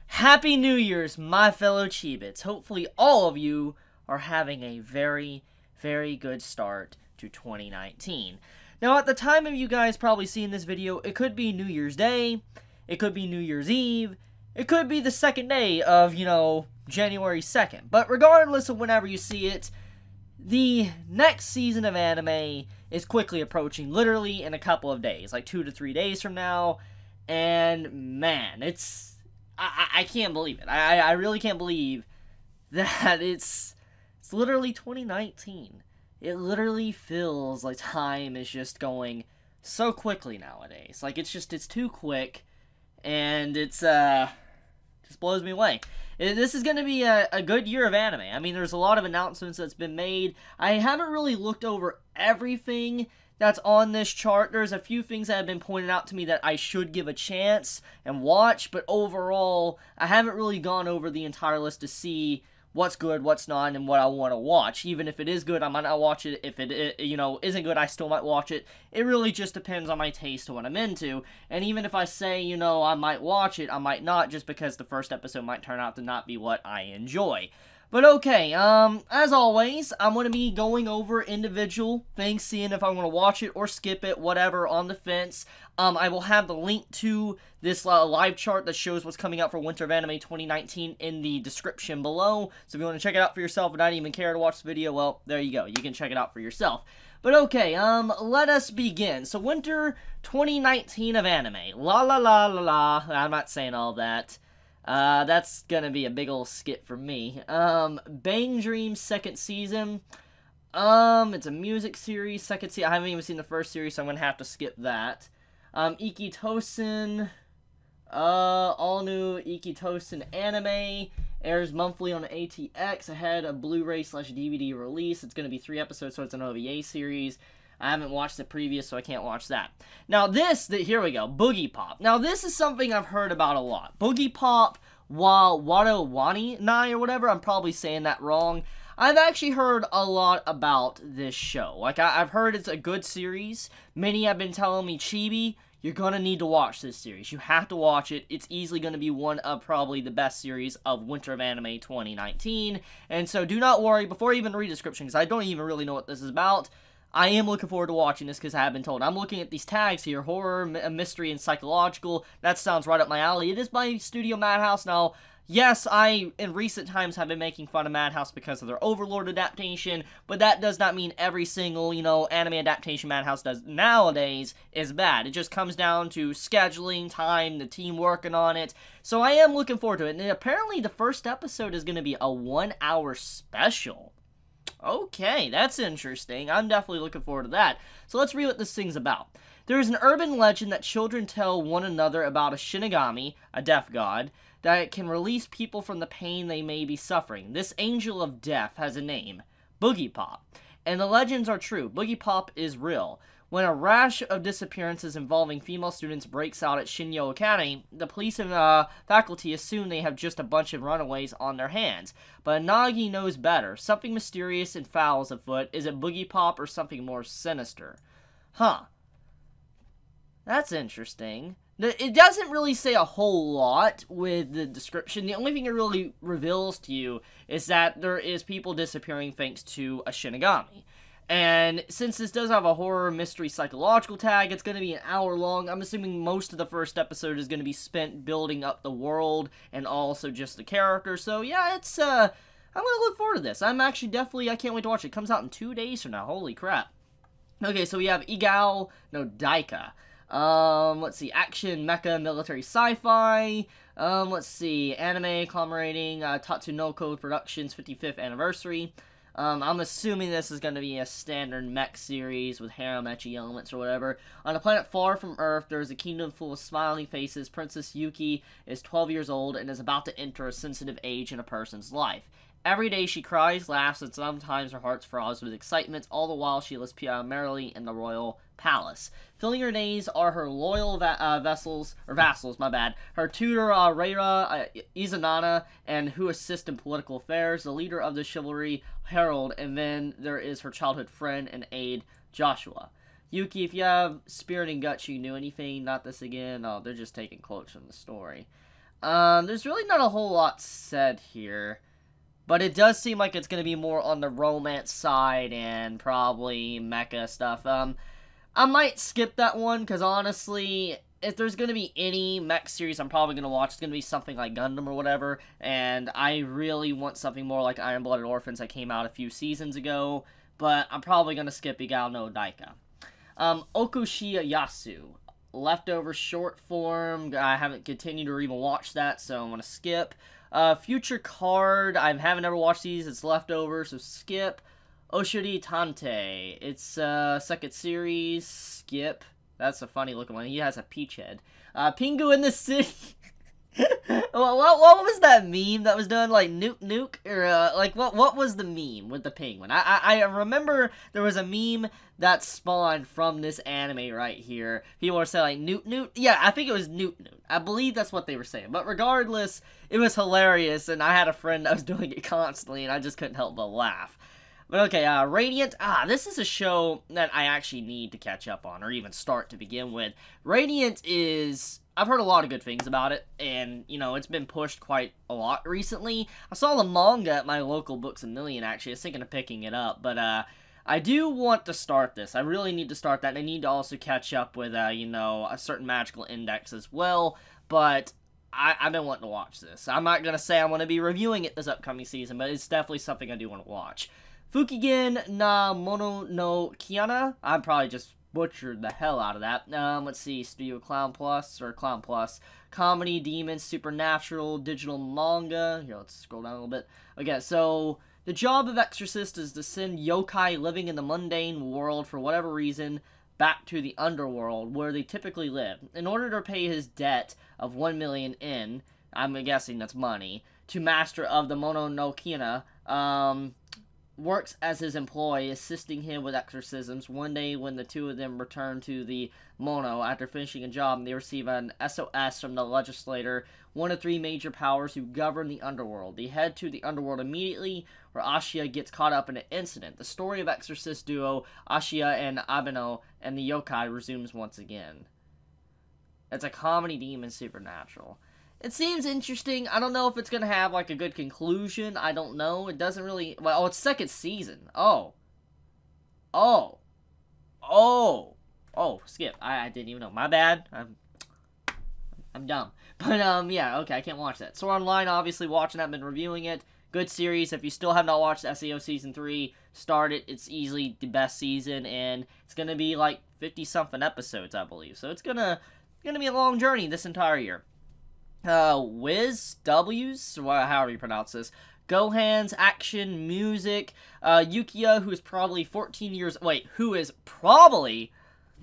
Happy New Year's, my fellow Chibits. Hopefully all of you are having a very, very good start to 2019. Now, at the time of you guys probably seeing this video, it could be New Year's Day, it could be New Year's Eve, it could be the second day of, January 2nd. But regardless of whenever you see it, the next season of anime is quickly approaching, literally in a couple of days, like 2 to 3 days from now, and man, I can't believe it. I really can't believe that it's literally 2019. It literally feels like time is just going so quickly nowadays. Like, it's too quick, and it's, just blows me away. This is going to be a good year of anime. I mean, there's a lot of announcements that's been made. I haven't really looked over everything that's on this chart. There's a few things that have been pointed out to me that I should give a chance and watch, but overall, I haven't really gone over the entire list to see what's good, what's not, and what I want to watch. Even if it is good, I might not watch it. If it, isn't good, I still might watch it. It really just depends on my taste and what I'm into. And even if I say, I might watch it, I might not, just because the first episode might turn out to not be what I enjoy. But okay, as always, I'm going to be going over individual things, seeing if I want to watch it or skip it, whatever, on the fence. I will have the link to this live chart that shows what's coming out for Winter of Anime 2019 in the description below. So if you want to check it out for yourself and not even care to watch the video, well, there you go. You can check it out for yourself. But okay, let us begin. So Winter 2019 of Anime. La la la la la. I'm not saying all that. That's gonna be a big ol' skip for me. Bang Dreams second season. It's a music series, second season. I haven't even seen the first series, so I'm gonna have to skip that. Ikitosen, all new Ikitosen anime, airs monthly on ATX ahead of Blu-ray/DVD release. It's gonna be 3 episodes, so it's an OVA series. I haven't watched the previous, so I can't watch that. Now here we go, Bougie Pop. Now this is something I've heard about a lot. Bougie Pop, Wado Wani Nai or whatever, I'm probably saying that wrong. I've actually heard a lot about this show. Like, I've heard it's a good series. Many have been telling me, Chibi, you're gonna need to watch this series. You have to watch it. It's easily gonna be one of probably the best series of Winter of Anime 2019. And so do not worry, before I even read the description, because I don't even really know what this is about, I am looking forward to watching this because I have been told. I'm looking at these tags here, horror, mystery, and psychological. That sounds right up my alley. It is by Studio Madhouse. Now, yes, I, in recent times, have been making fun of Madhouse because of their Overlord adaptation, but that does not mean every single, anime adaptation Madhouse does nowadays is bad. It just comes down to scheduling, time, the team working on it. So I am looking forward to it. And apparently the first episode is going to be a 1-hour special. Okay, that's interesting. I'm definitely looking forward to that. So let's read what this thing's about. There is an urban legend that children tell one another about a Shinigami, a death god, that can release people from the pain they may be suffering. This angel of death has a name, Bougie Pop. And the legends are true. Bougie Pop is real. When a rash of disappearances involving female students breaks out at Shinyo Academy, the police and faculty assume they have just a bunch of runaways on their hands. But Nagi knows better. Something mysterious and foul is afoot. Is it Bougie Pop or something more sinister? Huh. That's interesting. It doesn't really say a whole lot with the description. The only thing it really reveals to you is that there is people disappearing thanks to a Shinigami. And since this does have a horror, mystery, psychological tag, it's going to be an hour long. I'm assuming most of the first episode is going to be spent building up the world and also just the character. So yeah, it's, I'm going to look forward to this. I'm actually I can't wait to watch it. It comes out in 2 days from now. Holy crap. Okay, so we have Igao no Daika. Let's see, action, mecha, military, sci-fi. Let's see, anime, commemorating Tatsunoko Productions' 55th anniversary. I'm assuming this is going to be a standard mech series with harem ecchi elements or whatever. On a planet far from Earth, there is a kingdom full of smiling faces. Princess Yuki is 12 years old and is about to enter a sensitive age in a person's life. Every day she cries, laughs, and sometimes her heart throbs with excitement, all the while she lives merrily in the royal palace. Filling her days are her loyal vassals, her tutor, Reira Izanana, and who assist in political affairs, the leader of the chivalry, Harold, and then there is her childhood friend and aide, Joshua. Yuki, if you have spirit and guts, you knew anything? Not this again? Oh, they're just taking quotes from the story. There's really not a whole lot said here. But it does seem like it's going to be more on the romance side and probably mecha stuff. I might skip that one, because honestly, if there's going to be any mech series I'm probably going to watch, it's going to be something like Gundam or whatever, and I really want something more like Iron-Blooded Orphans that came out a few seasons ago, but I'm probably going to skip Igao no Daika. Okushiya Yasu. Leftover short form. I haven't continued or even watched that, so I'm going to skip. Future Card. I haven't ever watched these. It's leftover, so skip. Oshuri Tante. It's second series. Skip. That's a funny looking one. He has a peach head. Pingu in the City. what was that meme that was done? Like nuke? Or like what was the meme with the penguin? I remember there was a meme that spawned from this anime right here. People were saying like newt. Yeah, I think it was newt. I believe that's what they were saying. But regardless, it was hilarious, and I had a friend that was doing it constantly, and I just couldn't help but laugh. But okay, Radiant. This is a show that I actually need to catch up on, or even start to begin with. Radiant is... I've heard a lot of good things about it, and, you know, it's been pushed quite a lot recently. I saw the manga at my local Books A Million, actually. I was thinking of picking it up, but, I do want to start this. I really need to start that, and I need to also catch up with, you know, a certain magical index as well, but... I've been wanting to watch this. I'm not going to say I'm going to be reviewing it this upcoming season, but it's definitely something I do want to watch. Fukigen na Mono no Kiana. I probably just butchered the hell out of that. Let's see. Studio Clown Plus, or Clown Plus. Comedy, Demons, Supernatural, Digital Manga. Here, let's scroll down a little bit. Okay, so... The job of Exorcist is to send yokai living in the mundane world for whatever reason back to the underworld where they typically live. In order to repay his debt of 1 million yen, I'm guessing that's money, to Master of the Mono no Kina, works as his employee, assisting him with exorcisms. One day, when the two of them return to the Mono after finishing a job, they receive an SOS from the legislator, one of three major powers who govern the underworld. They head to the underworld immediately, where Ashiya gets caught up in an incident. The story of exorcist duo Ashiya and Abeno and the yokai resumes once again. It's a comedy, demon, supernatural. It seems interesting. I don't know if it's going to have, like, a good conclusion. I don't know. It doesn't really... Well, oh, it's second season. Oh, skip. I didn't even know. My bad. I'm dumb. But, yeah, okay, I can't watch that. Sword Online, obviously, watching that, been reviewing it. Good series. If you still have not watched SAO Season 3, start it. It's easily the best season, and it's going to be, like, 50-something episodes, I believe. So it's going to be a long journey this entire year. Wiz, W's, however you pronounce this, Gohan's action, music, Yukiya, who is probably 14 years, who is probably,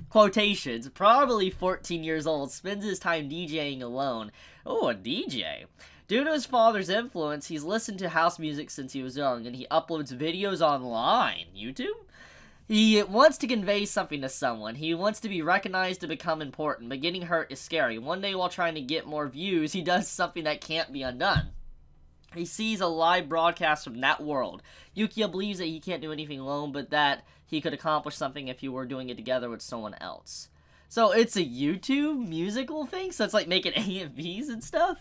quotations, probably 14 years old, spends his time DJing alone. Oh, a DJ. Due to his father's influence, he's listened to house music since he was young, and he uploads videos online. YouTube? He wants to convey something to someone. He wants to be recognized to become important, but getting hurt is scary. One day, while trying to get more views, he does something that can't be undone. He sees a live broadcast from that world. Yukiya believes that he can't do anything alone, but that he could accomplish something if he were doing it together with someone else. So it's a YouTube musical thing? So it's like making AMVs and stuff?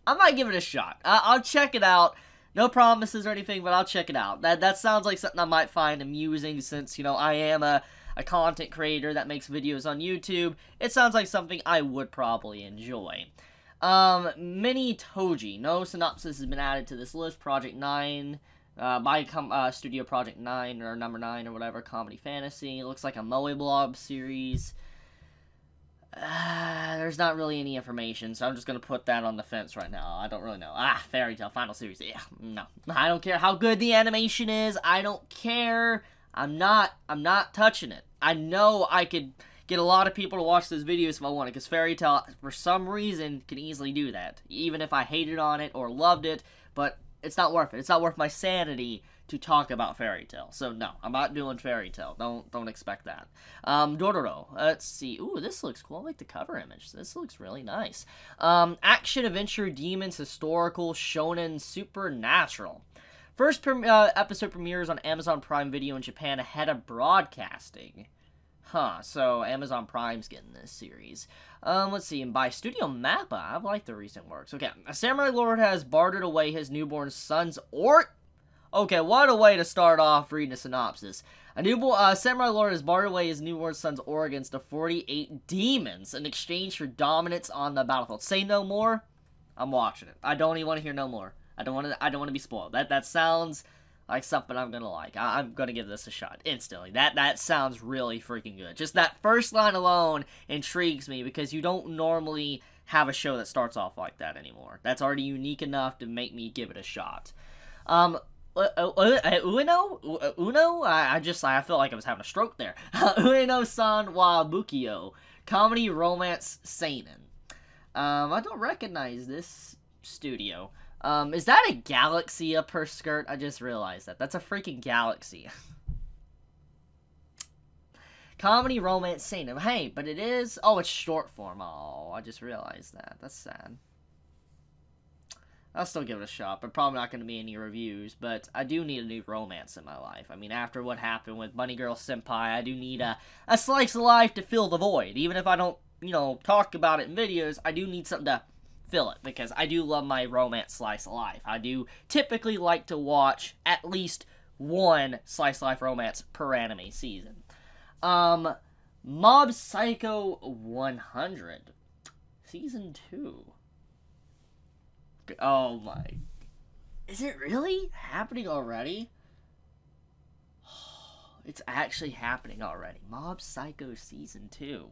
I might give it a shot. I'll check it out. No promises or anything, but I'll check it out. That sounds like something I might find amusing since, you know, I am a content creator that makes videos on YouTube. It sounds like something I would probably enjoy. Mini Toji. No synopsis has been added to this list. Project 9. Studio Project 9, or number 9, or whatever. Comedy Fantasy. It looks like a Moe Blob series. There's not really any information, so I'm just gonna put that on the fence right now. I don't really know. Fairy Tail Final Series. Yeah, no. I don't care how good the animation is. I don't care. I'm not touching it. I know I could get a lot of people to watch those videos if I wanted, because Fairy Tail, for some reason, can easily do that. Even if I hated on it or loved it, but it's not worth it. It's not worth my sanity to talk about Fairy Tail. So no, I'm not doing Fairy Tail. Don't expect that. Dororo. Let's see. Ooh, this looks cool. I like the cover image. This looks really nice. Action, adventure, demons, historical, shonen, supernatural. First episode premieres on Amazon Prime Video in Japan ahead of broadcasting. Huh, so Amazon Prime's getting this series. Let's see, and by Studio Mappa, I've liked the recent works. Okay, a samurai lord has bartered away his newborn son's Okay, what a way to start off reading a synopsis. A samurai lord has bartered away his newborn son's organs to 48 demons in exchange for dominance on the battlefield. Say no more? I'm watching it. I don't even want to hear no more. I don't want to be spoiled. That sounds like something I'm gonna like. I'm gonna give this a shot instantly. That sounds really freaking good. Just that first line alone intrigues me because you don't normally have a show that starts off like that anymore. That's already unique enough to make me give it a shot. Uno? I feel like I was having a stroke there. Ueno-san wa Bukio. Comedy, romance, seinen. I don't recognize this studio. Is that a galaxy up her skirt? I just realized that. That's a freaking galaxy. Comedy, romance, seinen. Hey, but it is... Oh, it's short form. Oh, I just realized that. That's sad. I'll still give it a shot, but probably not going to be any reviews, but I do need a new romance in my life. I mean, after what happened with Bunny Girl Senpai, I do need a slice of life to fill the void. Even if I don't, talk about it in videos, I do need something to fill it, because I do love my romance slice of life. I do typically like to watch at least one slice of life romance per anime season. Mob Psycho 100. Season 2. Oh my. Is it really happening already? It's actually happening already. Mob Psycho Season 2.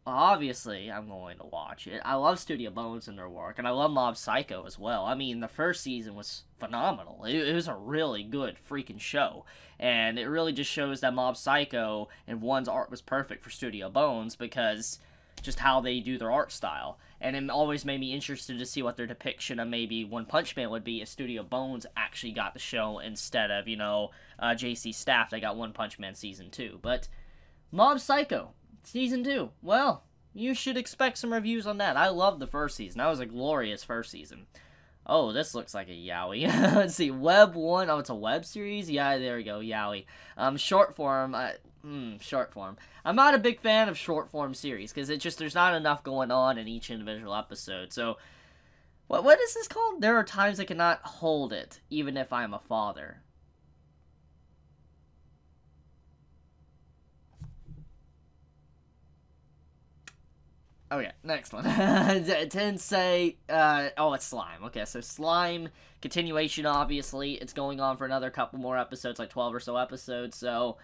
Obviously, I'm going to watch it. I love Studio Bones and their work, and I love Mob Psycho as well. I mean, the first season was phenomenal. It was a really good freaking show, and it really just shows that Mob Psycho and one's art was perfect for Studio Bones because just how they do their art style. And it always made me interested to see what their depiction of maybe One Punch Man would be if Studio Bones actually got the show instead of, JC Staff that got One Punch Man Season 2. But Mob Psycho Season 2, well, you should expect some reviews on that. I loved the first season. That was a glorious first season. Oh, this looks like a yaoi. Let's see, Web 1, oh, it's a web series? Yeah, there we go, yaoi. Short form, short form. I'm not a big fan of short form series, because there's not enough going on in each individual episode, so... What is this called? There are times I cannot hold it, even if I'm a father. Okay, next one. Tensei, oh, it's Slime. Okay, so Slime, continuation, obviously. It's going on for another couple more episodes, like 12 or so episodes, so...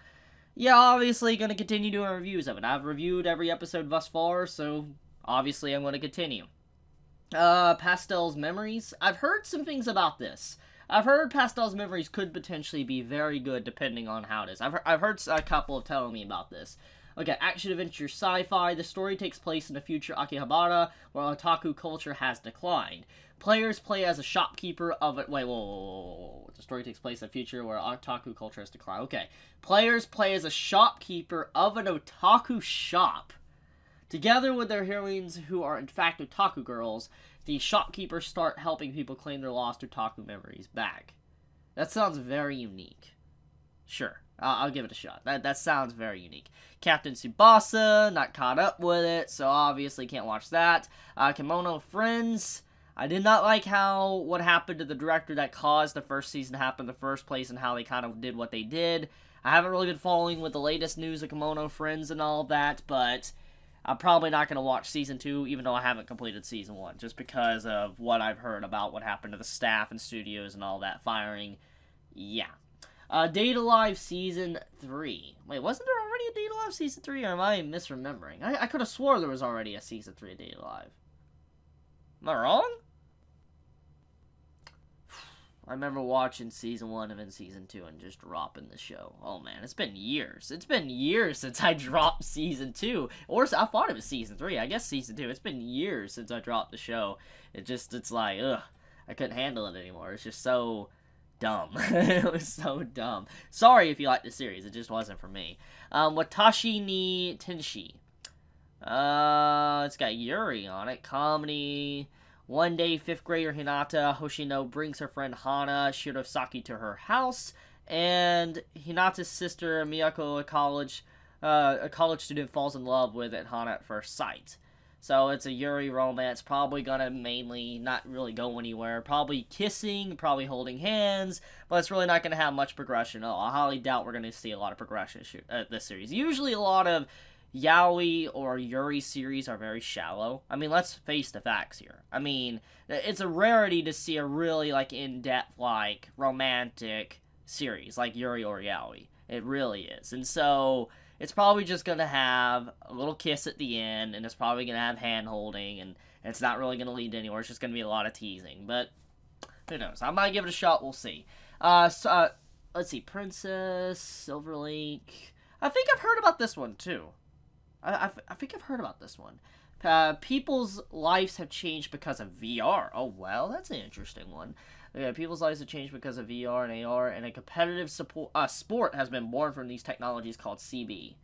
Yeah, obviously gonna continue doing reviews of it. I've reviewed every episode thus far, so obviously I'm gonna continue. Pastel's Memories. I've heard some things about this. I've heard Pastel's Memories could potentially be very good depending on how it is. I've heard a couple telling me about this. Okay, action-adventure sci-fi. The story takes place in the future Akihabara, where otaku culture has declined. Players play as a shopkeeper of it. Wait, whoa. The story takes place in the future where otaku culture has declined. Okay. Players play as a shopkeeper of an otaku shop. Together with their heroines, who are in fact otaku girls, the shopkeepers start helping people claim their lost otaku memories back. That sounds very unique. Sure. I'll give it a shot. That sounds very unique. Captain Tsubasa, not caught up with it, so obviously can't watch that. Kimono Friends. I did not like what happened to the director that caused the first season to happen in the first place and how they kind of did what they did. I haven't really been following with the latest news of Kimono Friends and all that, but I'm probably not going to watch Season 2, even though I haven't completed Season 1, just because of what I've heard about what happened to the staff and studios and all that firing. Yeah. Date Alive Season 3. Wait, wasn't there already a Date Alive Season 3, or am I misremembering? I could have swore there was already a Season 3 of Date Alive. Am I wrong? I remember watching Season 1 and then Season 2 and just dropping the show. Oh man, it's been years. It's been years since I dropped Season 2. Or I thought it was Season 3. I guess Season 2. It's been years since I dropped the show. It's like, ugh. I couldn't handle it anymore. It's just so dumb. It was so dumb. Sorry if you like the series. It just wasn't for me. Watashi ni Tenshi. It's got Yuri on it. Comedy. One day, 5th grader Hinata Hoshino brings her friend Hana Shirosaki to her house, and Hinata's sister Miyako, a college student, falls in love with Hana at first sight. So it's a Yuri romance, probably gonna mainly not really go anywhere. Probably kissing, probably holding hands, but it's really not gonna have much progression. I highly doubt we're gonna see a lot of progression this series. Usually a lot of yaoi or Yuri series are very shallow. I mean, let's face the facts here. I mean, it's a rarity to see a really, like, in-depth, like, romantic series, like Yuri or yaoi. It really is. And so it's probably just going to have a little kiss at the end, and it's probably going to have hand-holding, and it's not really going to lead to anywhere. It's just going to be a lot of teasing, but who knows? I might give it a shot. We'll see. Let's see. Princess, Silver Lake. I think I've heard about this one, too. I think I've heard about this one. People's lives have changed because of VR. Oh, well, that's an interesting one. Yeah, people's lives have changed because of VR and AR, and a competitive sport has been born from these technologies called CB.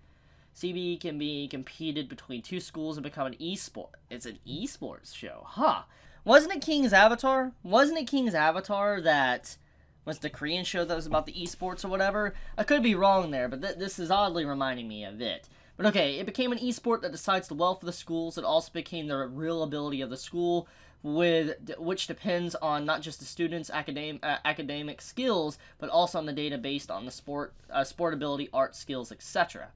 CB can be competed between two schools and become an esport. It's an esports show, huh? Wasn't it King's Avatar? Wasn't it King's Avatar that was the Korean show that was about the esports or whatever? I could be wrong there, but this is oddly reminding me of it. But okay, it became an esport that decides the wealth of the schools. It also became the real ability of the school, which depends on not just the students' academic skills, but also on the data based on the sport ability, art skills, etc.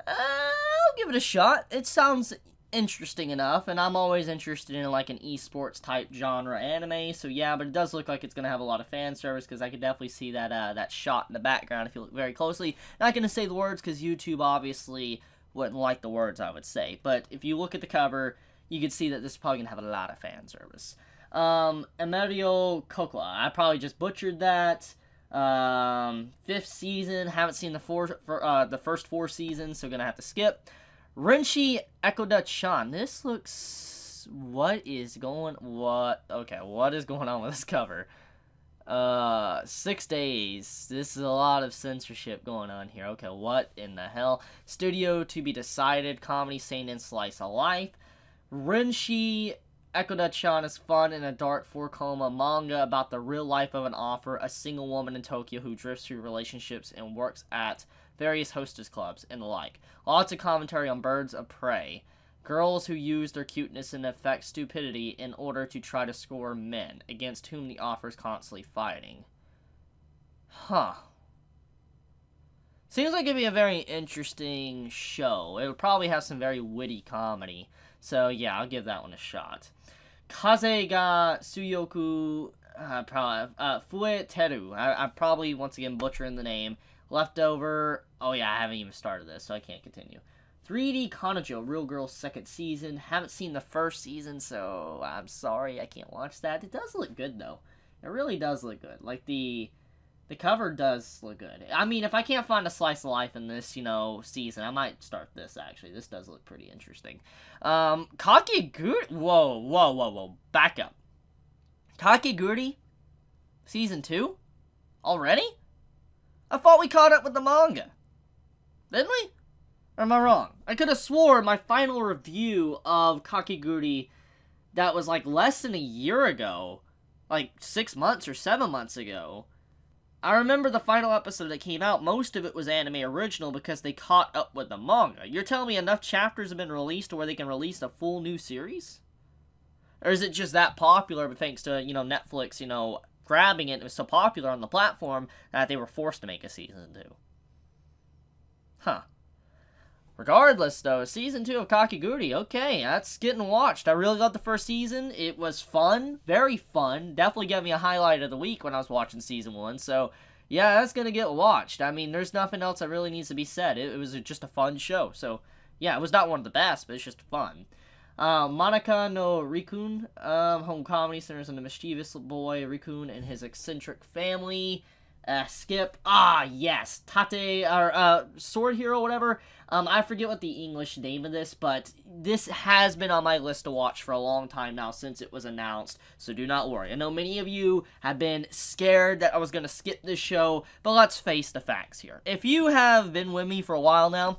I'll give it a shot. It sounds interesting enough, and I'm always interested in like an esports type genre anime, so yeah, but it does look like it's going to have a lot of fan service, because I could definitely see that that shot in the background if you look very closely. Not going to say the words, because YouTube obviously wouldn't like the words, I would say, but if you look at the cover, you can see that this is probably going to have a lot of fan service. Emerio Kokla, I probably just butchered that. 5th season, haven't seen the first 4 seasons, so going to have to skip. Renshi Ekoda-chan. This looks... What is going on with this cover? 6 days. This is a lot of censorship going on here. Okay, what in the hell? Studio to be decided. Comedy, seinen, slice of life. Renshi Ekoda-chan is fun in a dark 4-coma manga about the real life of an author, a single woman in Tokyo who drifts through relationships and works at various hostess clubs, and the like. Lots of commentary on birds of prey. Girls who use their cuteness and affect stupidity in order to try to score men, against whom the author is constantly fighting. Huh. Seems like it'd be a very interesting show. It would probably have some very witty comedy. So yeah, I'll give that one a shot. Kaze ga Suyoku Fueteru. I'm probably, once again, butchering the name. Leftover. Oh yeah, I haven't even started this, so I can't continue. 3D Kanojo, Real Girl 2nd season. Haven't seen the 1st season, so I'm sorry I can't watch that. It does look good, though. It really does look good. Like, the cover does look good. I mean, if I can't find a slice of life in this, season, I might start this, actually. This does look pretty interesting. Kakegurui. Whoa. Back up. Kakegurui? Season 2? Already? I thought we caught up with the manga. Didn't we? Or am I wrong? I could have swore my final review of Kakegurui that was like less than a year ago, like 6 months or 7 months ago. I remember the final episode that came out, most of it was anime original because they caught up with the manga. You're telling me enough chapters have been released to where they can release a full new series? Or is it just that popular, but thanks to, Netflix, grabbing it, it was so popular on the platform that they were forced to make a season 2. Huh. Regardless, though, season 2 of Kakegurui, okay, that's getting watched. I really loved the 1st season. It was fun, very fun. Definitely gave me a highlight of the week when I was watching season 1, so yeah, that's gonna get watched. I mean, there's nothing else that really needs to be said. It was just a fun show, so yeah, it was not one of the best, but it's just fun. Manaka no Rikun, home comedy centers on the mischievous boy Rikun and his eccentric family. Skip. Yes. Tate, or, Sword Hero, whatever. I forget what the English name of this, but this has been on my list to watch for a long time now since it was announced, so do not worry. I know many of you have been scared that I was going to skip this show, but let's face the facts here. If you have been with me for a while now,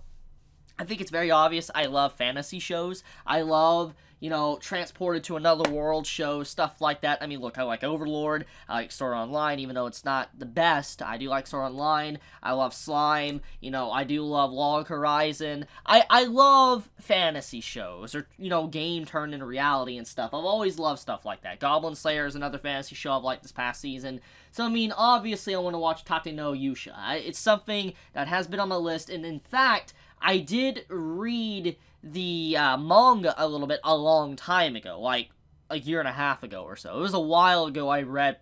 I think it's very obvious I love fantasy shows. I love, you know, transported to another world shows, stuff like that. I mean, look, I like Overlord, I like Sword Art Online, even though it's not the best. I do like Sword Art Online, I love Slime, you know, I do love Log Horizon. I love fantasy shows, or, you know, game turned into reality and stuff. I've always loved stuff like that. Goblin Slayer is another fantasy show I've liked this past season. So, I mean, obviously I want to watch Tate no Yusha. It's something that has been on my list, and in fact, I did read the manga a little bit a long time ago, like a year and a half ago or so. It was a while ago I read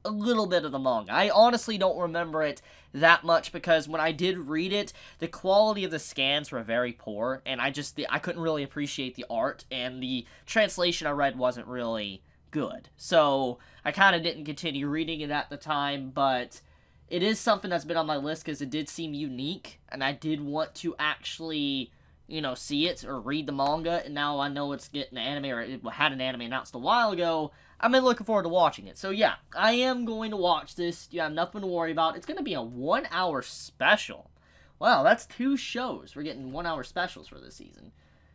a little bit of the manga. I honestly don't remember it that much because when I did read it, the quality of the scans were very poor, and I couldn't really appreciate the art, and the translation I read wasn't really good. So I kind of didn't continue reading it at the time, but it is something that's been on my list because it did seem unique, and I did want to actually, you know, see it or read the manga, and now I know it's getting an anime, or it had an anime announced a while ago. I've been looking forward to watching it. So yeah, I am going to watch this. You have nothing to worry about. It's going to be a 1 hour special. Wow, that's 2 shows. We're getting 1 hour specials for this season.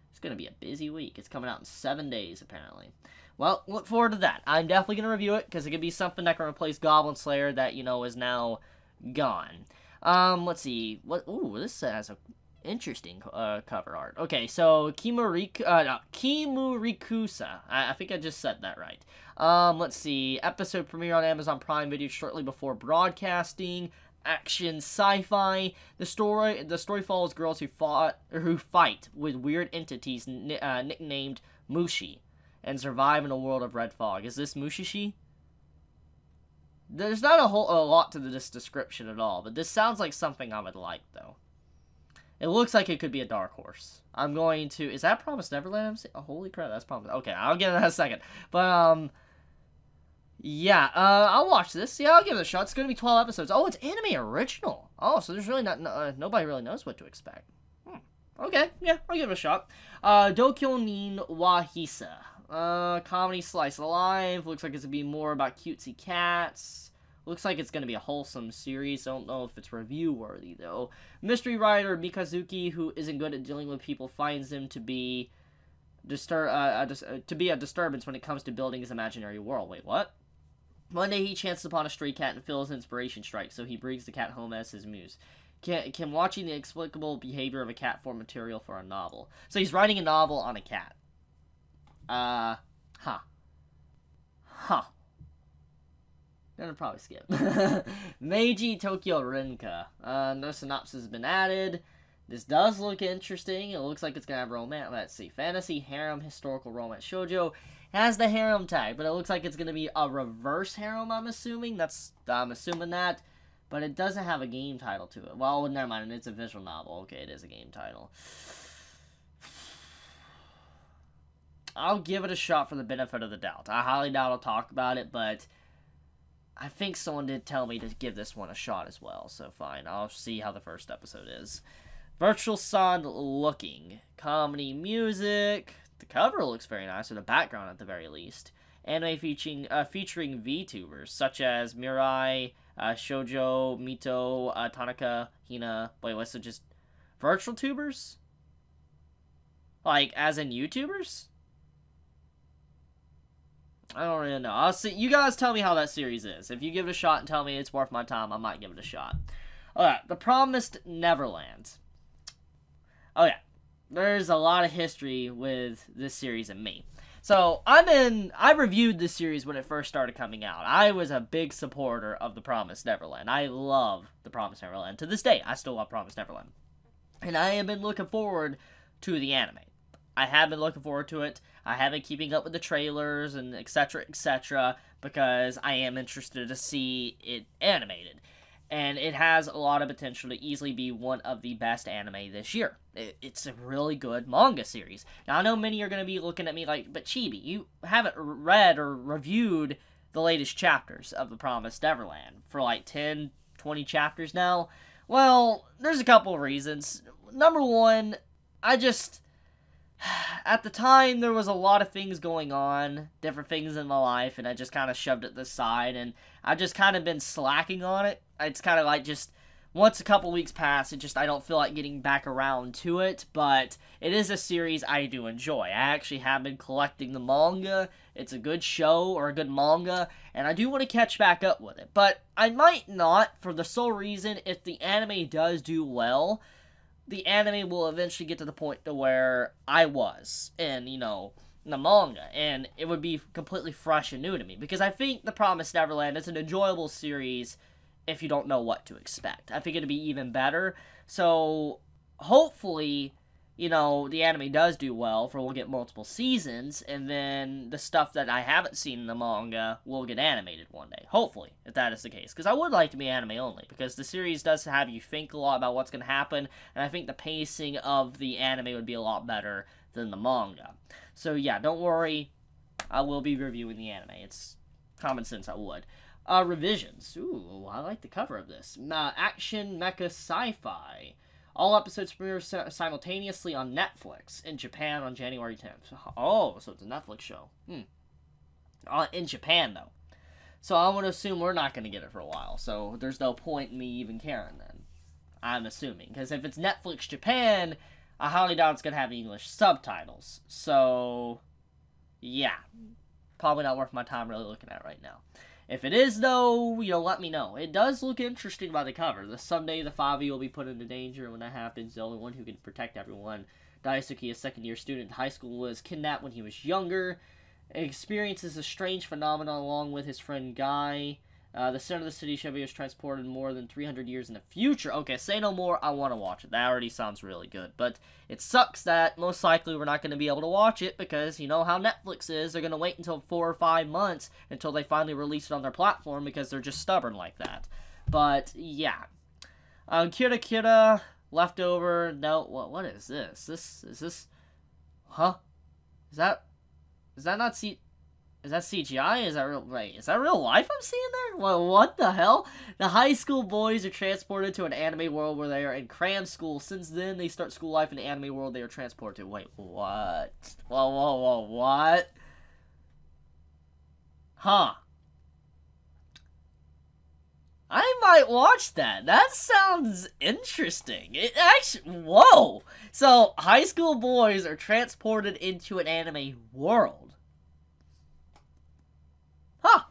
It's going to be a busy week. It's coming out in 7 days, apparently. Well, look forward to that. I'm definitely going to review it, because it could be something that can replace Goblin Slayer that, you know, is now gone. Let's see. Ooh, this has a interesting cover art. Okay, so Kimurikusa. I think I just said that right. Let's see. Episode premiere on Amazon Prime Video shortly before broadcasting. Action sci-fi. The story follows girls who fight with weird entities nicknamed Mushi and survive in a world of red fog. Is this Mushishi? There's not a lot to this description at all, but this sounds like something I would like, though. It looks like it could be a dark horse. I'm going to... Is that Promised Neverland? Oh, holy crap, that's Promised... Okay, I'll get it in a second. But, yeah, I'll watch this. Yeah, I'll give it a shot. It's going to be 12 episodes. Oh, it's anime original. Oh, so there's really nobody really knows what to expect. Okay, yeah, I'll give it a shot. Dokyo Nin wa Hisa. Comedy slice of life. Looks like it's going to be more about cutesy cats. Looks like it's going to be a wholesome series. I don't know if it's review-worthy, though. Mystery writer Mikazuki, who isn't good at dealing with people, finds him to be a disturbance when it comes to building his imaginary world. Wait, what? One day he chances upon a stray cat and feels inspiration strike, so he brings the cat home as his muse. Can watching the inexplicable behavior of a cat form material for a novel? So he's writing a novel on a cat. Huh. Gonna probably skip. Meiji Tokyo Renka. No synopsis has been added. This does look interesting. It looks like it's gonna have romance. Let's see. Fantasy, harem, historical romance, shoujo. It has the harem tag, but it looks like it's gonna be a reverse harem, I'm assuming. I'm assuming that. But it doesn't have a game title to it. Well, never mind. It's a visual novel. Okay, it is a game title. I'll give it a shot for the benefit of the doubt. I highly doubt I'll talk about it, but I think someone did tell me to give this one a shot as well, so fine. I'll see how the first episode is. Virtual Sun looking. Comedy music. The cover looks very nice, or the background at the very least. Anime featuring VTubers, such as Mirai, Shoujo, Mito, Tanaka, Hina. Wait, what's it just... Virtual tubers? Like, as in YouTubers? I don't really know. I'll see. You guys tell me how that series is. If you give it a shot and tell me it's worth my time, I might give it a shot. Alright, The Promised Neverland. Oh yeah, there's a lot of history with this series and me. So, I reviewed this series when it first started coming out. I was a big supporter of The Promised Neverland. I love The Promised Neverland. To this day, I still love Promised Neverland. And I have been looking forward to the anime. I have been looking forward to it. I have been keeping up with the trailers and etc., because I am interested to see it animated. And it has a lot of potential to easily be one of the best anime this year. It's a really good manga series. Now, I know many are going to be looking at me like, but Chibi, you haven't read or reviewed the latest chapters of The Promised Neverland for like 10, 20 chapters now. Well, there's a couple of reasons. Number one, at the time, there was a lot of things going on, different things in my life, and I just kind of shoved it to the side, and I've just kind of been slacking on it. It's kind of like just once a couple weeks pass, I don't feel like getting back around to it, but it is a series I do enjoy. I actually have been collecting the manga. It's a good show, or a good manga, and I do want to catch back up with it. But I might not, for the sole reason, if the anime does do well, the anime will eventually get to the point to where I was in, the manga, and it would be completely fresh and new to me, because I think The Promised Neverland is an enjoyable series if you don't know what to expect. I think it'd be even better, so hopefully, the anime does do well, for we'll get multiple seasons, and then the stuff that I haven't seen in the manga will get animated one day, hopefully, if that is the case, because I would like to be anime only, because the series does have you think a lot about what's going to happen, and I think the pacing of the anime would be a lot better than the manga. So yeah, don't worry, I will be reviewing the anime. It's common sense I would. Revisions. Ooh, I like the cover of this. Action Mecha Sci-Fi. All episodes premiere simultaneously on Netflix in Japan on January 10th. Oh, so it's a Netflix show. In Japan, though. So I'm going to assume we're not going to get it for a while, so there's no point in me even caring then. I'm assuming. Because if it's Netflix Japan, I highly doubt it's going to have English subtitles. So, yeah. Probably not worth my time really looking at right now. If it is, though, let me know. It does look interesting by the cover. Someday the 5 will be put into danger. When that happens, the only one who can protect everyone. Daisuke, a second-year student in high school, was kidnapped when he was younger. Experiences a strange phenomenon along with his friend Guy. The center of the city, Chibi, was transported more than 300 years in the future. Okay, say no more. I want to watch it. That already sounds really good. But it sucks that most likely we're not going to be able to watch it because you know how Netflix is. They're going to wait until 4 or 5 months until they finally release it on their platform because they're just stubborn like that. But, yeah. Kira Kira, Leftover. No, what is this? Is this... Huh? Is that not Is that CGI? Is that real? Wait, is that real life I'm seeing there? Well, what the hell? The high school boys are transported to an anime world where they are in cram school. Since then, they start school life in the anime world they are transported to. Wait, what? Whoa, what? Huh. I might watch that. That sounds interesting. It actually... Whoa! So, high school boys are transported into an anime world. Huh.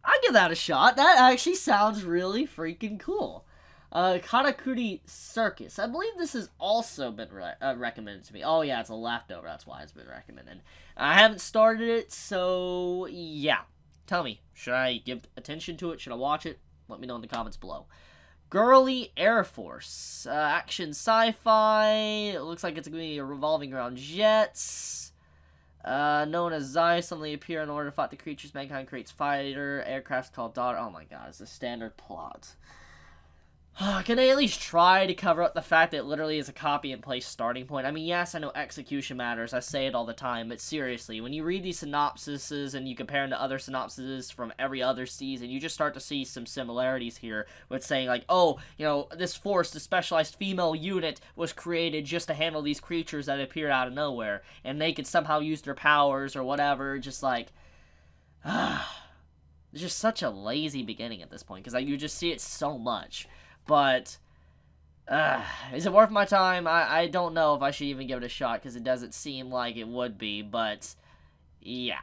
I'll give that a shot. That actually sounds really freaking cool. Katakuri Circus. I believe this has also been recommended to me. Oh, yeah, it's a leftover. That's why it's been recommended. I haven't started it, so yeah. Tell me, should I give attention to it? Should I watch it? Let me know in the comments below. Girly Air Force. Action sci-fi. It looks like it's going to be revolving around jets. Known as Zai, suddenly appear in order to fight the creatures mankind creates fighter aircraft called Daughter. Oh my god, it's a standard plot. Can they at least try to cover up the fact that it literally is a copy and paste starting point? I mean, yes, I know execution matters, I say it all the time, but seriously, when you read these synopsises and you compare them to other synopsises from every other season, you just start to see some similarities here with saying, like, oh, this force, the specialized female unit, was created just to handle these creatures that appeared out of nowhere, and they could somehow use their powers or whatever, just like, it's just such a lazy beginning at this point, because you just see it so much. But, is it worth my time? I don't know if I should even give it a shot, because it doesn't seem like it would be, but, yeah.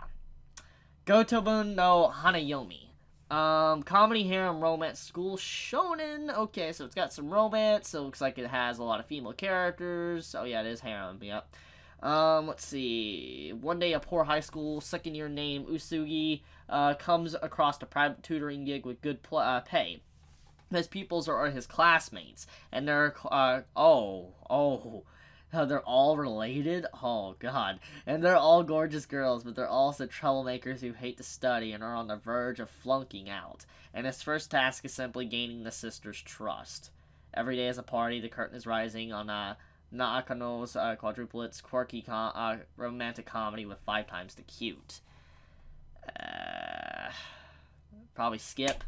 Gotobun no Hanayomi. Comedy, harem, romance, school, shonen. Okay, so it's got some romance, so it looks like it has a lot of female characters. Oh, yeah, it is harem, yep. Let's see. One day, a poor high school second-year named Usugi, comes across a private tutoring gig with good pay. His pupils are his classmates, and they're, they're all related? Oh, God. And they're all gorgeous girls, but they're also troublemakers who hate to study and are on the verge of flunking out. And his first task is simply gaining the sisters' trust. Every day is a party, the curtain is rising on, Nakano's, quadruplets, quirky, romantic comedy with 5 times the cute. Probably skip.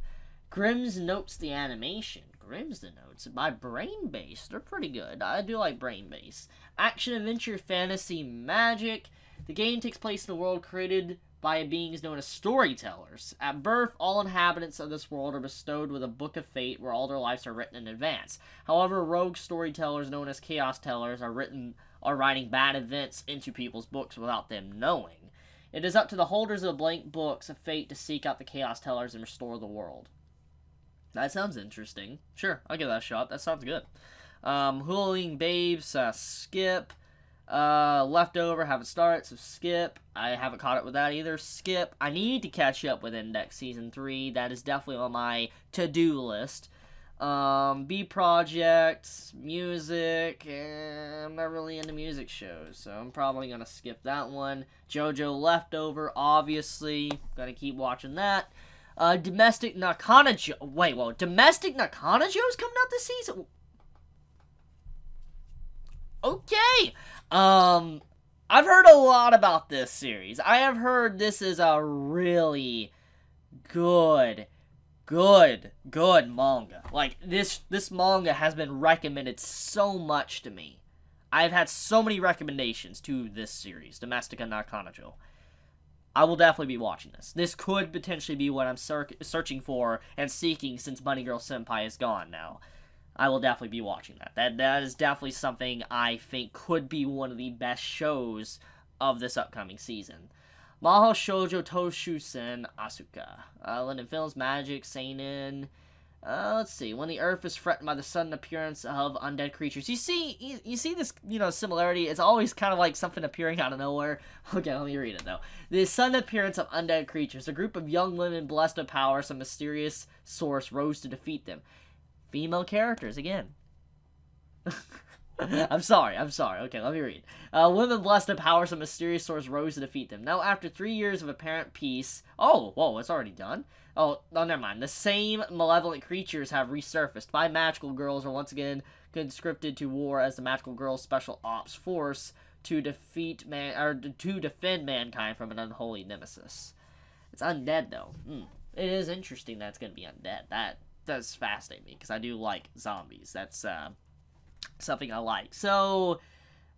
Grimm's Notes the animation. Grimm's the Notes by Brain Base. They're pretty good. I do like Brain Base. Action, adventure, fantasy, magic. The game takes place in a world created by beings known as storytellers. At birth, all inhabitants of this world are bestowed with a book of fate where all their lives are written in advance. However, rogue storytellers known as chaos tellers are writing bad events into people's books without them knowing. It is up to the holders of the blank books of fate to seek out the chaos tellers and restore the world. That sounds interesting. Sure, I'll give that a shot. That sounds good. Hooling Babes, skip. Leftover, haven't started, so skip. I haven't caught up with that either. Skip. I need to catch up with Index Season 3. That is definitely on my to-do list. B Project, music, I'm not really into music shows, so I'm probably gonna skip that one. JoJo Leftover, obviously, gonna keep watching that. Domestic Nakanajo. Wait, whoa, Domestic Nakanajo's coming out this season? Okay! I've heard a lot about this series. I have heard this is a really good manga. Like, this manga has been recommended so much to me. I've had so many recommendations to this series, Domestica Nakanajo. I will definitely be watching this. This could potentially be what I'm searching for and seeking since Bunny Girl Senpai is gone now. I will definitely be watching that. That is definitely something I think could be one of the best shows of this upcoming season. Mahou Shoujo Toshusen Asuka. London Films, Magic, Seinen. Let's see. When the Earth is threatened by the sudden appearance of undead creatures. You see this, similarity? It's always kind of like something appearing out of nowhere. Okay, let me read it, though. The sudden appearance of undead creatures. A group of young women blessed with power, some mysterious source rose to defeat them. Female characters, again. I'm sorry. Okay, let me read. Women blessed with power, some mysterious source rose to defeat them. Now, after 3 years of apparent peace... Oh, whoa, it's already done? Oh, never mind. The same malevolent creatures have resurfaced. 5 magical girls are once again conscripted to war as the magical girls' special ops force to defend mankind from an unholy nemesis. It's undead, though. It is interesting that it's going to be undead. That does fascinate me, because I do like zombies. That's, something I like. So,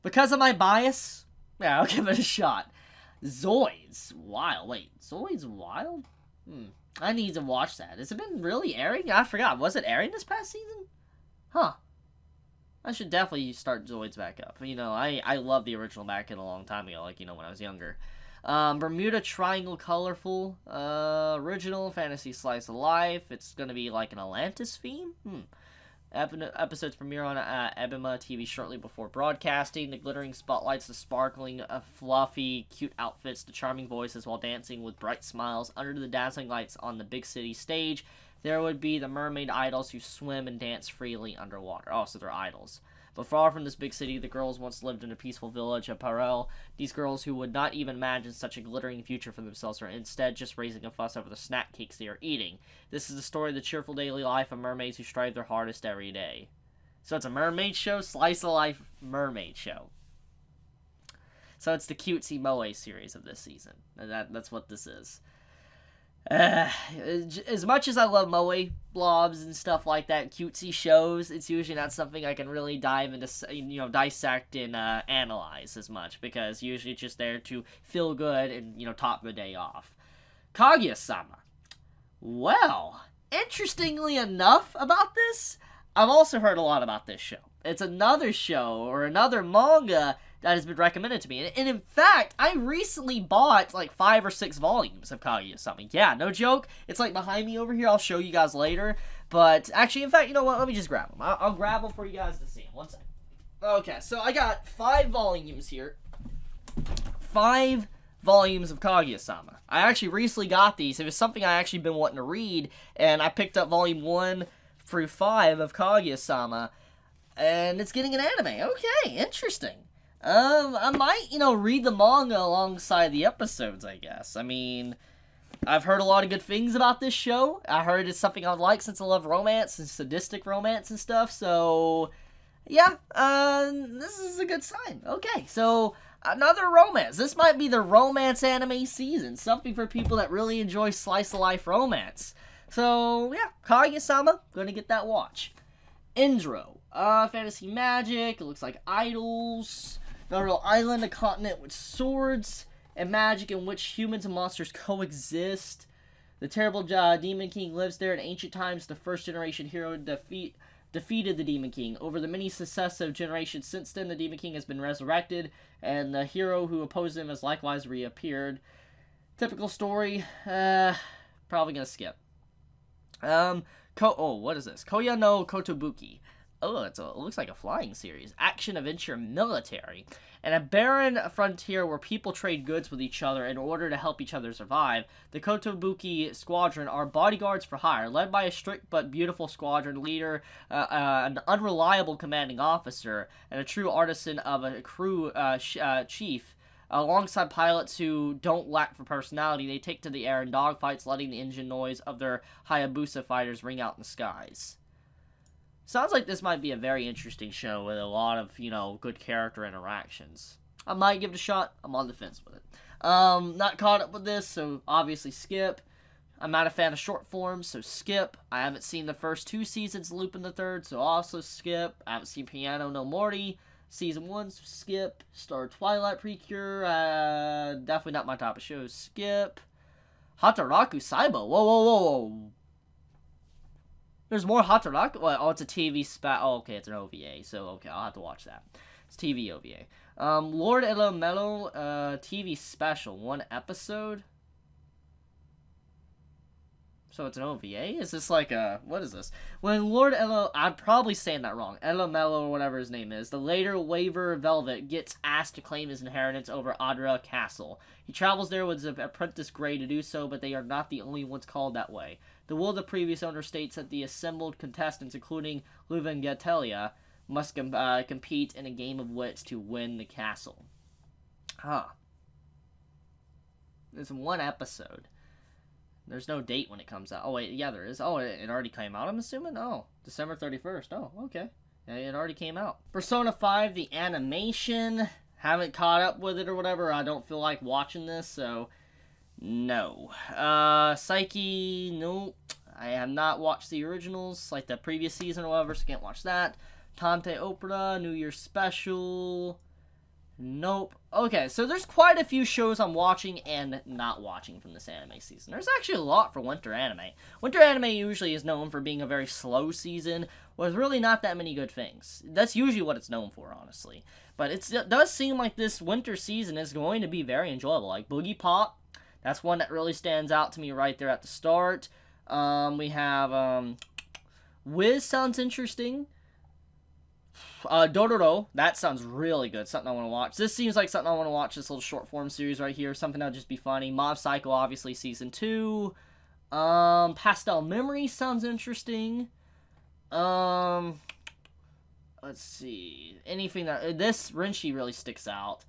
because of my bias, yeah, I'll give it a shot. Zoids Wild. Wait, Zoids Wild? I need to watch that. Has it been really airing? I forgot. Was it airing this past season? Huh. I should definitely start Zoids back up. I love the original back in a long time ago, like, when I was younger. Bermuda Triangle Colorful. Original Fantasy Slice of Life. It's gonna be like an Atlantis theme? Episodes premiere on Ebima TV shortly before broadcasting. The glittering spotlights, the sparkling, fluffy, cute outfits, the charming voices while dancing with bright smiles under the dazzling lights on the big city stage. There would be the mermaid idols who swim and dance freely underwater. Oh, so they're idols. But far from this big city, the girls once lived in a peaceful village of Parel. These girls who would not even imagine such a glittering future for themselves are instead just raising a fuss over the snack cakes they are eating. This is the story of the cheerful daily life of mermaids who strive their hardest every day. So it's a mermaid show? Slice of life mermaid show. So it's the cutesy moe series of this season. And that's what this is. As much as I love moe blobs and stuff like that, cutesy shows, it's usually not something I can really dive into, dissect and analyze as much, because usually it's just there to feel good and, top the day off. Kaguya-sama. Well, interestingly enough about this, I've also heard a lot about this show. It's another show, or another manga, that has been recommended to me. And in fact, I recently bought like 5 or 6 volumes of Kaguya-sama. Yeah, no joke. It's like behind me over here. I'll show you guys later. But actually, in fact, you know what? Let me just grab them. I'll grab them for you guys to see them. One second. Okay, so I got 5 volumes here. 5 volumes of Kaguya-sama. I actually recently got these. It was something I actually been wanting to read. And I picked up volume 1 through 5 of Kaguya-sama. And it's getting an anime. Okay, interesting. I might, read the manga alongside the episodes, I guess. I mean, I've heard a lot of good things about this show. I heard it's something I would like since I love romance and sadistic romance and stuff, so, yeah, this is a good sign. Okay, so, another romance. This might be the romance anime season, something for people that really enjoy slice-of-life romance. So, yeah, Kaguya-sama, gonna get that watch. Indro, fantasy magic, it looks like idols. No Real Island, a continent with swords. and magic in which humans and monsters coexist. The terrible Demon King lives there. In ancient times, the first generation hero defeated the Demon King. Over the many successive generations since then, the Demon King has been resurrected, and the hero who opposed him has likewise reappeared. Typical story. Probably gonna skip. What is this? Koya no Kotobuki. Oh, it looks like a flying series. Action, adventure, military. And a barren frontier where people trade goods with each other in order to help each other survive. The Kotobuki squadron are bodyguards for hire, led by a strict but beautiful squadron leader, an unreliable commanding officer, and a true artisan of a crew chief. Alongside pilots who don't lack for personality, they take to the air in dogfights, letting the engine noise of their Hayabusa fighters ring out in the skies. Sounds like this might be a very interesting show with a lot of, good character interactions. I might give it a shot. I'm on the fence with it. Not caught up with this, so obviously skip. I'm not a fan of short forms, so skip. I haven't seen the first 2 seasons, Lupin the Third, so also skip. I haven't seen Piano no Mori Season 1, so skip. Star Twilight Precure, definitely not my type of show, skip. Hataraku Saibo, whoa. There's more Hataraku? Oh, it's a TV okay, it's an OVA, so okay, I'll have to watch that. It's TV OVA. Lord Elomelo, TV special, 1 episode. So it's an OVA? Is this like a, what is this? When Lord I'm probably saying that wrong, Elomelo or whatever his name is, the later Waver Velvet gets asked to claim his inheritance over Adra Castle. He travels there with his apprentice Gray to do so, but they are not the only ones called that way. The will of the previous owner states that the assembled contestants, including Luven Gatelia, must compete in a game of wits to win the castle. Huh. There's 1 episode. There's no date when it comes out. Oh, wait, yeah, there is. Oh, it already came out, I'm assuming? Oh, December 31st. Oh, okay. Yeah, it already came out. Persona 5, the animation. Haven't caught up with it or whatever. I don't feel like watching this, so no. Psyche, no. I have not watched the originals, like the previous season or whatever, so can't watch that. Tante Opera, New Year's Special. Nope. Okay, so there's quite a few shows I'm watching and not watching from this anime season. There's actually a lot for winter anime. Winter anime usually is known for being a very slow season with really not that many good things. That's usually what it's known for, honestly. But it does seem like this winter season is going to be very enjoyable. Like Bougie Pop, that's one that really stands out to me right there at the start. We have, Wiz sounds interesting. Dororo, that sounds really good, something I want to watch. This seems like something I want to watch, this little short form series right here, something that'll just be funny. Mob Psycho, obviously, Season 2. Pastel Memory sounds interesting. Let's see, anything that, this Renshi really sticks out.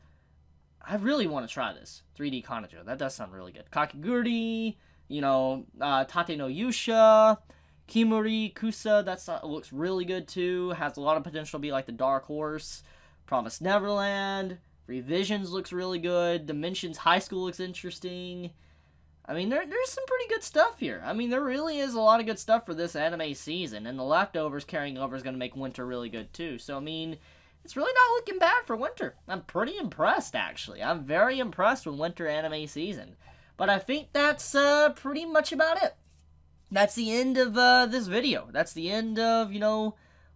I really want to try this, 3D Kanojo, that does sound really good. Kakiguri, Tate no Yusha, Kimuri Kusa, that looks really good too. Has a lot of potential to be like the Dark Horse. Promised Neverland. Revisions looks really good. Dimensions High School looks interesting. I mean, there's some pretty good stuff here. I mean, there really is a lot of good stuff for this anime season. And the leftovers carrying over is going to make winter really good too. So, I mean, it's really not looking bad for winter. I'm pretty impressed, actually. I'm very impressed with winter anime season. But I think that's pretty much about it. That's the end of this video. That's the end of,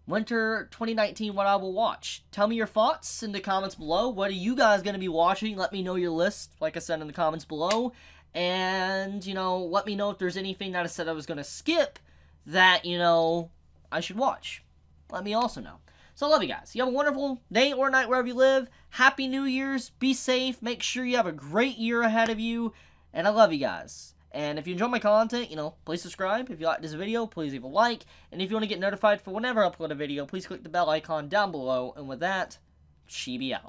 winter 2019, what I will watch. Tell me your thoughts in the comments below. What are you guys going to be watching? Let me know your list, like I said, in the comments below. And, let me know if there's anything that I said I was going to skip that, I should watch. Let me also know. So I love you guys. You have a wonderful day or night wherever you live. Happy New Year's. Be safe. Make sure you have a great year ahead of you. And I love you guys. And if you enjoy my content, please subscribe. If you like this video, please leave a like. And if you want to get notified for whenever I upload a video, please click the bell icon down below. And with that, Chibi out.